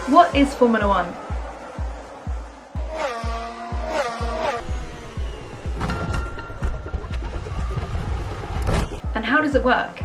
What is Formula One? And how does it work?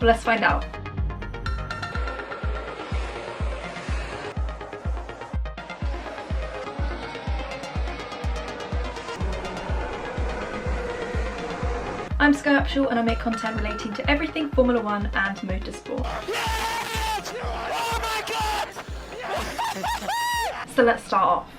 Well, let's find out. I'm Skye Official and I make content relating to everything Formula One and motorsport. Yes! Oh my God! So let's start off.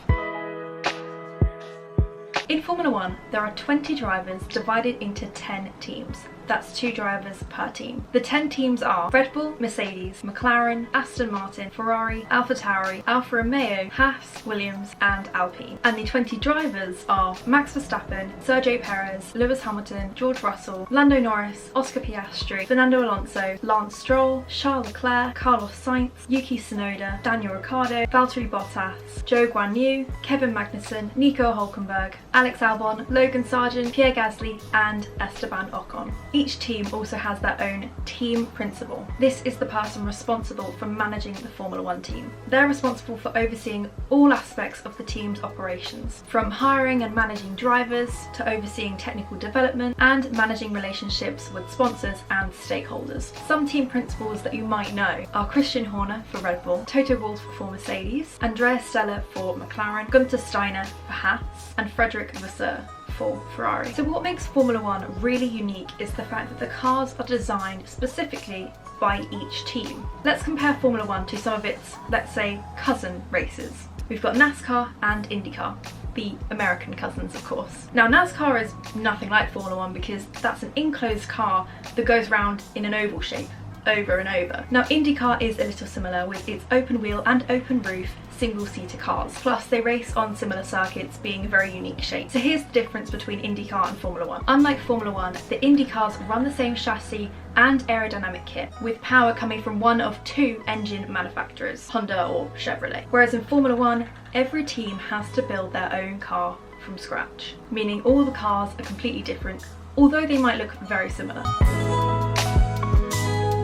In Formula One, there are 20 drivers divided into 10 teams. That's 2 drivers per team. The 10 teams are Red Bull, Mercedes, McLaren, Aston Martin, Ferrari, AlphaTauri, Alfa Romeo, Haas, Williams and Alpine. And the 20 drivers are Max Verstappen, Sergio Perez, Lewis Hamilton, George Russell, Lando Norris, Oscar Piastri, Fernando Alonso, Lance Stroll, Charles Leclerc, Carlos Sainz, Yuki Tsunoda, Daniel Ricciardo, Valtteri Bottas, Zhou Guanyu, Kevin Magnussen, Nico Hülkenberg, Alex Albon, Logan Sargent, Pierre Gasly and Esteban Ocon. Each team also has their own team principal. This is the person responsible for managing the Formula One team. They're responsible for overseeing all aspects of the team's operations, from hiring and managing drivers to overseeing technical development and managing relationships with sponsors and stakeholders. Some team principals that you might know are Christian Horner for Red Bull, Toto Wolff for Mercedes, Andrea Stella for McLaren, Gunther Steiner for Haas and Frederic Vasseur for Ferrari. So what makes Formula One really unique is the fact that the cars are designed specifically by each team. Let's compare Formula One to some of its, let's say, cousin races. We've got NASCAR and IndyCar. The American cousins, of course. Now NASCAR is nothing like Formula One because that's an enclosed car that goes round in an oval shape over and over. Now IndyCar is a little similar with its open wheel and open roof single-seater cars, plus they race on similar circuits being a very unique shape. So here's the difference between IndyCar and Formula One. Unlike Formula One, the Indy cars run the same chassis and aerodynamic kit, with power coming from one of 2 engine manufacturers, Honda or Chevrolet. Whereas in Formula One, every team has to build their own car from scratch, meaning all the cars are completely different, although they might look very similar.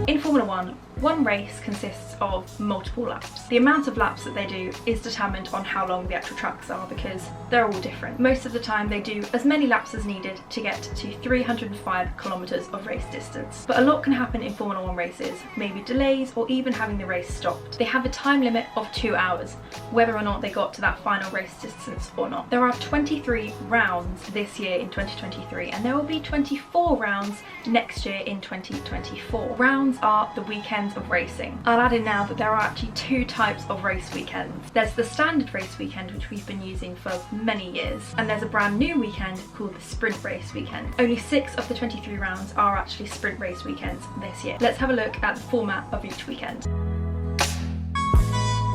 In Formula One race consists of multiple laps. The amount of laps that they do is determined on how long the actual tracks are because they're all different. Most of the time they do as many laps as needed to get to 305 kilometers of race distance. But a lot can happen in Formula One races, maybe delays or even having the race stopped. They have a time limit of 2 hours, whether or not they got to that final race distance or not. There are 23 rounds this year in 2023 and there will be 24 rounds next year in 2024. Rounds are the weekends of racing. I'll add in now that there are actually 2 types of race weekends. There's the standard race weekend, which we've been using for many years, and there's a brand new weekend called the sprint race weekend. Only 6 of the 23 rounds are actually sprint race weekends this year. Let's have a look at the format of each weekend.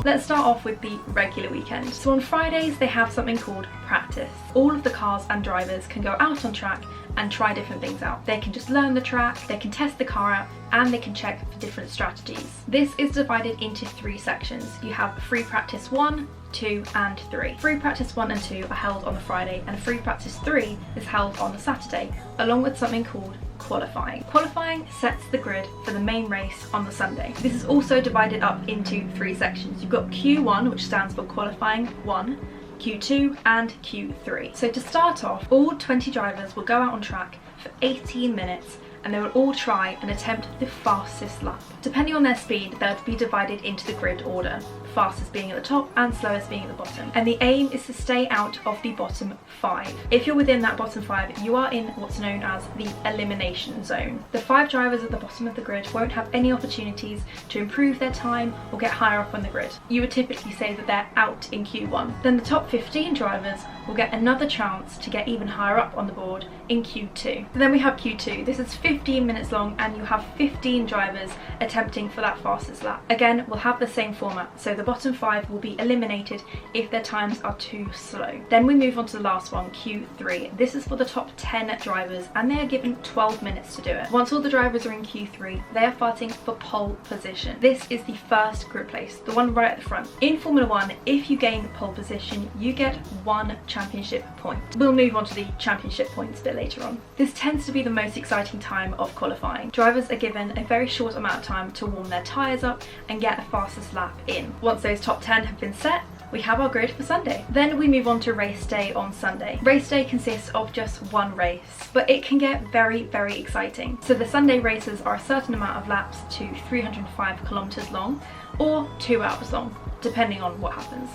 Let's start off with the regular weekend. So on Fridays they have something called practice. All of the cars and drivers can go out on track and try different things out. They can just learn the track, they can test the car out, and they can check for different strategies. This is divided into 3 sections. You have free practice 1, 2 and 3. Free practice 1 and 2 are held on the Friday and free practice 3 is held on the Saturday, along with something called qualifying. Qualifying sets the grid for the main race on the Sunday. This is also divided up into 3 sections. You've got Q1, which stands for qualifying 1, Q2 and Q3. So to start off, all 20 drivers will go out on track for 18 minutes and they will all try and attempt the fastest lap. Depending on their speed, they'll be divided into the grid order, fastest being at the top and slowest being at the bottom. And the aim is to stay out of the bottom 5. If you're within that bottom 5, you are in what's known as the elimination zone. The 5 drivers at the bottom of the grid won't have any opportunities to improve their time or get higher up on the grid. You would typically say that they're out in Q1. Then the top 15 drivers will get another chance to get even higher up on the board in Q2. Then we have Q2. This is 15 minutes long and you have 15 drivers attempting for that fastest lap. Again, we'll have the same format. So the bottom 5 will be eliminated if their times are too slow. Then we move on to the last one, Q3. This is for the top 10 drivers and they are given 12 minutes to do it. Once all the drivers are in Q3, they are fighting for pole position. This is the first grid place, the one right at the front. In Formula 1, if you gain pole position, you get 1 championship point. We'll move on to the championship points a bit later on. This tends to be the most exciting time of qualifying. Drivers are given a very short amount of time to warm their tyres up and get the fastest lap in. Once those top 10 have been set, we have our grid for Sunday. Then we move on to race day on Sunday. Race day consists of just one race, but it can get very, very exciting. So the Sunday races are a certain amount of laps to 305 kilometers long or 2 hours long, depending on what happens.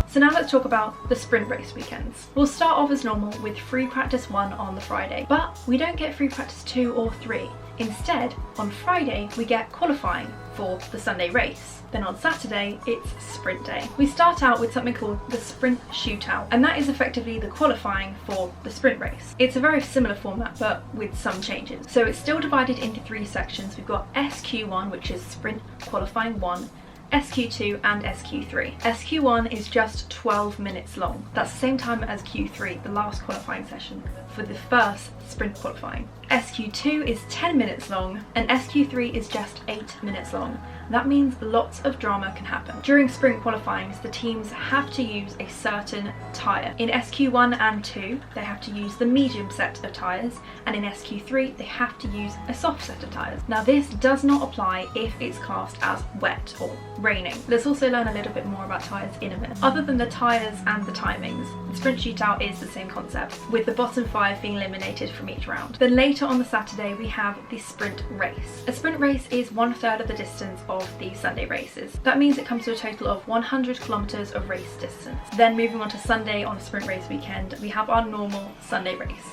So now let's talk about the sprint race weekends. We'll start off as normal with free practice 1 on the Friday, but we don't get free practice 2 or 3. Instead, on Friday, we get qualifying for the Sunday race. Then on Saturday, it's sprint day. We start out with something called the sprint shootout, and that is effectively the qualifying for the sprint race. It's a very similar format, but with some changes. So it's still divided into 3 sections. We've got SQ1, which is sprint qualifying 1, SQ2 and SQ3. SQ1 is just 12 minutes long. That's the same time as Q3, the last qualifying session for the first sprint qualifying. SQ2 is 10 minutes long and SQ3 is just 8 minutes long. That means lots of drama can happen. During sprint qualifyings, the teams have to use a certain tyre. In SQ1 and 2, they have to use the medium set of tyres, and in SQ3, they have to use a soft set of tyres. Now this does not apply if it's classed as wet or raining. Let's also learn a little bit more about tyres in a minute. Other than the tyres and the timings, the sprint shootout is the same concept, with the bottom 5 being eliminated from each round. Then later on the Saturday, we have the sprint race. A sprint race is 1/3 of the distance of the Sunday races. That means it comes to a total of 100 kilometers of race distance. Then moving on to Sunday on a sprint race weekend, we have our normal Sunday race.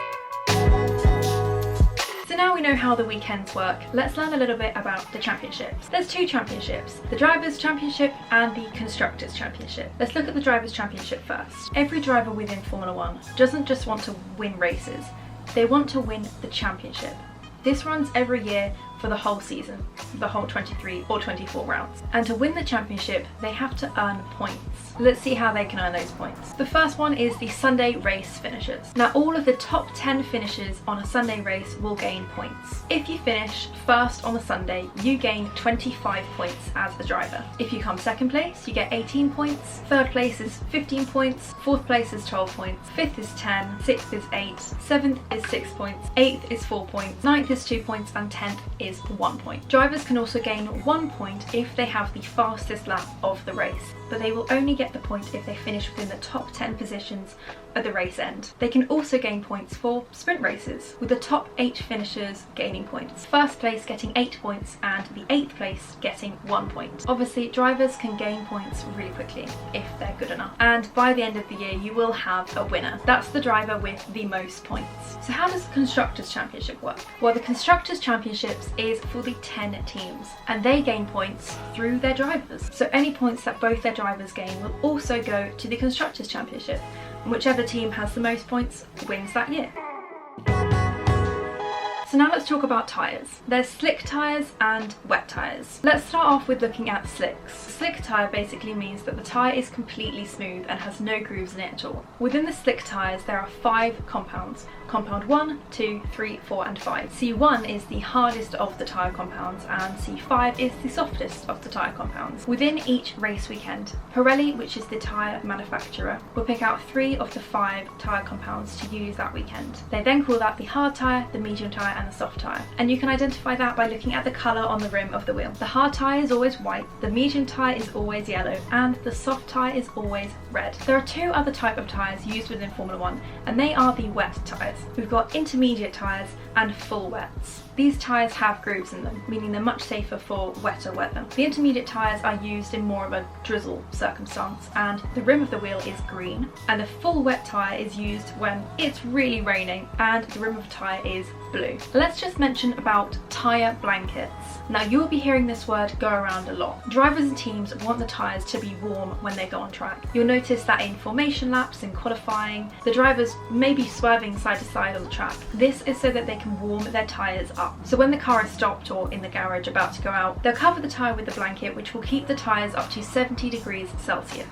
So now we know how the weekends work, let's learn a little bit about the championships. There's 2 championships, the Drivers' Championship and the Constructors' Championship. Let's look at the Drivers' Championship first. Every driver within Formula 1 doesn't just want to win races, they want to win the championship. This runs every year for the whole season, the whole 23 or 24 rounds. And to win the championship, they have to earn points. Let's see how they can earn those points. The first one is the Sunday race finishers. Now all of the top 10 finishers on a Sunday race will gain points. If you finish first on the Sunday, you gain 25 points as a driver. If you come second place, you get 18 points, third place is 15 points, fourth place is 12 points, fifth is 10, sixth is 8, seventh is 6 points, 8th is 4 points, 9th is 2 points, and 10th is 1 point. Drivers can also gain 1 point if they have the fastest lap of the race, but they will only get the point if they finish within the top 10 positions at the race end. They can also gain points for sprint races, with the top 8 finishers gaining points. First place getting 8 points and the 8th place getting 1 point. Obviously, drivers can gain points really quickly if they're good enough. And by the end of the year, you will have a winner. That's the driver with the most points. So how does the Constructors' Championship work? Well, the Constructors' Championships is for the 10 teams, and they gain points through their drivers. So any points that both their drivers gain will also go to the Constructors' Championship. And whichever team has the most points wins that year. So now let's talk about tyres. There's slick tyres and wet tyres. Let's start off with looking at slicks. Slick tyre basically means that the tyre is completely smooth and has no grooves in it at all. Within the slick tyres there are 5 compounds. Compound 1, 2, 3, 4 and 5. C1 is the hardest of the tyre compounds and C5 is the softest of the tyre compounds. Within each race weekend, Pirelli, which is the tyre manufacturer, will pick out 3 of the 5 tyre compounds to use that weekend. They then call that the hard tyre, the medium tyre and the soft tyre. And you can identify that by looking at the colour on the rim of the wheel. The hard tyre is always white, the medium tyre is always yellow and the soft tyre is always red. There are 2 other types of tyres used within Formula 1 and they are the wet tyres. We've got intermediate tyres and full wets. These tyres have grooves in them, meaning they're much safer for wetter weather. The intermediate tyres are used in more of a drizzle circumstance and the rim of the wheel is green, and the full wet tyre is used when it's really raining and the rim of the tyre is blue. Let's just mention about tyre blankets. Now you'll be hearing this word go around a lot. Drivers and teams want the tyres to be warm when they go on track. You'll notice that in formation laps and qualifying, the drivers may be swerving side to side on the track. This is so that they can warm their tyres up. So when the car is stopped or in the garage about to go out, they'll cover the tyre with the blanket, which will keep the tyres up to 70 degrees Celsius.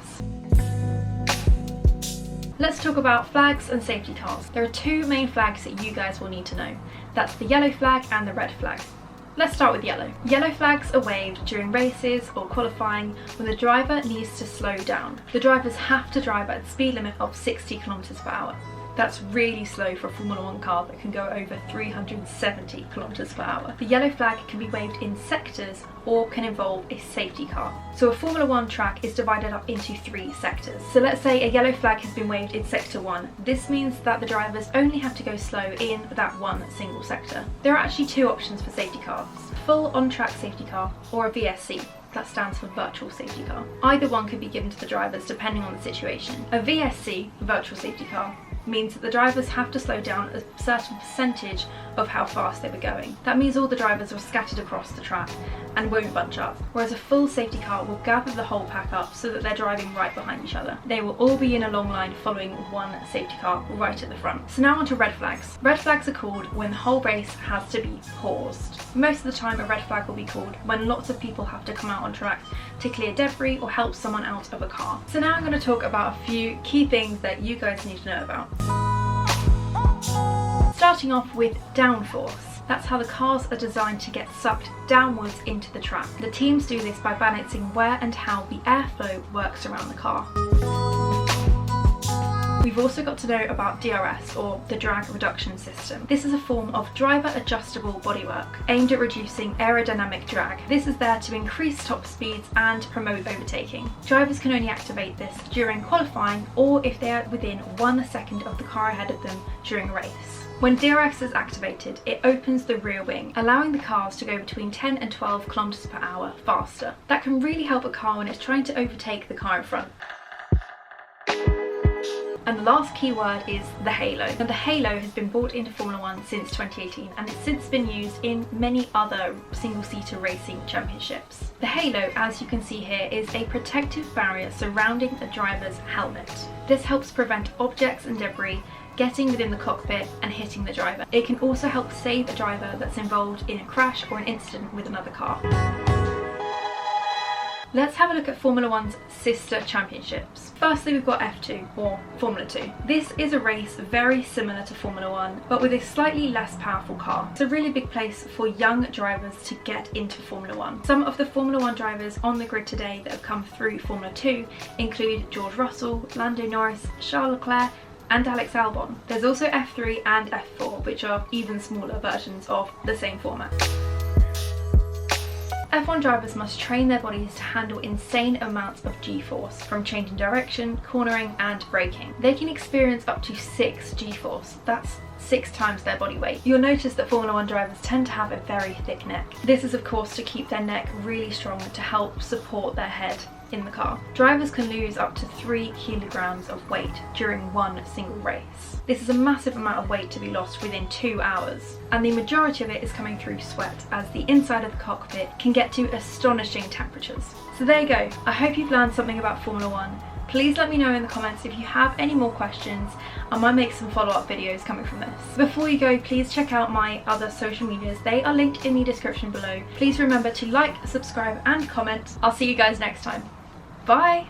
Let's talk about flags and safety cars. There are two main flags that you guys will need to know. That's the yellow flag and the red flag. Let's start with yellow. Yellow flags are waved during races or qualifying when the driver needs to slow down. The drivers have to drive at a speed limit of 60 km/h. That's really slow for a Formula 1 car that can go over 370 km/h. The yellow flag can be waved in sectors or can involve a safety car. So a Formula 1 track is divided up into 3 sectors. So let's say a yellow flag has been waved in sector 1. This means that the drivers only have to go slow in that one single sector. There are actually 2 options for safety cars: full on-track safety car or a VSC. That stands for virtual safety car. Either one could be given to the drivers depending on the situation. A VSC, virtual safety car, means that the drivers have to slow down a certain percentage of how fast they were going. That means all the drivers are scattered across the track and won't bunch up, whereas a full safety car will gather the whole pack up so that they're driving right behind each other. They will all be in a long line following one safety car right at the front. So now on to red flags. Red flags are called when the whole race has to be paused. Most of the time a red flag will be called when lots of people have to come out on track to clear debris or help someone out of a car. So now I'm going to talk about a few key things that you guys need to know about. Starting off with downforce. That's how the cars are designed to get sucked downwards into the track. The teams do this by balancing where and how the airflow works around the car. We've also got to know about DRS, or the drag reduction system. This is a form of driver adjustable bodywork aimed at reducing aerodynamic drag. This is there to increase top speeds and promote overtaking. Drivers can only activate this during qualifying or if they are within 1 second of the car ahead of them during a race. When DRS is activated, it opens the rear wing, allowing the cars to go between 10 and 12 km/h faster. That can really help a car when it's trying to overtake the car in front. And the last key word is the halo. Now the halo has been brought into Formula 1 since 2018 and it's since been used in many other single-seater racing championships. The halo, as you can see here, is a protective barrier surrounding the driver's helmet. This helps prevent objects and debris getting within the cockpit and hitting the driver. It can also help save a driver that's involved in a crash or an incident with another car. Let's have a look at Formula 1's sister championships. Firstly, we've got F2, or Formula 2. This is a race very similar to Formula 1, but with a slightly less powerful car. It's a really big place for young drivers to get into Formula 1. Some of the Formula 1 drivers on the grid today that have come through Formula 2 include George Russell, Lando Norris, Charles Leclerc, and Alex Albon. There's also F3 and F4, which are even smaller versions of the same format. F1 drivers must train their bodies to handle insane amounts of G-force, from changing direction, cornering and braking. They can experience up to 6 G-force, that's 6 times their body weight. You'll notice that Formula 1 drivers tend to have a very thick neck. This is of course to keep their neck really strong to help support their head in the car. Drivers can lose up to 3 kilograms of weight during one single race. This is a massive amount of weight to be lost within 2 hours, and the majority of it is coming through sweat, as the inside of the cockpit can get to astonishing temperatures. So there you go. I hope you've learned something about Formula 1. Please let me know in the comments if you have any more questions. I might make some follow-up videos coming from this. Before you go, please check out my other social medias. They are linked in the description below. Please remember to like, subscribe and comment. I'll see you guys next time. Bye!